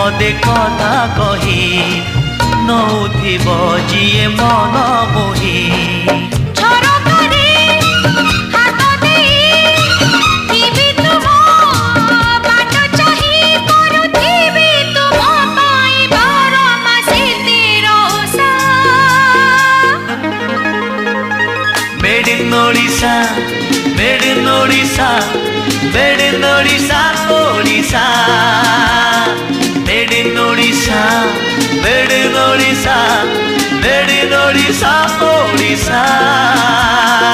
पदे कथा कही नौथिब जिए मन मोही Made in Odisha, made in Odisha, made in Odisha, Odisha. Made in Odisha, made in Odisha, made in Odisha, Odisha.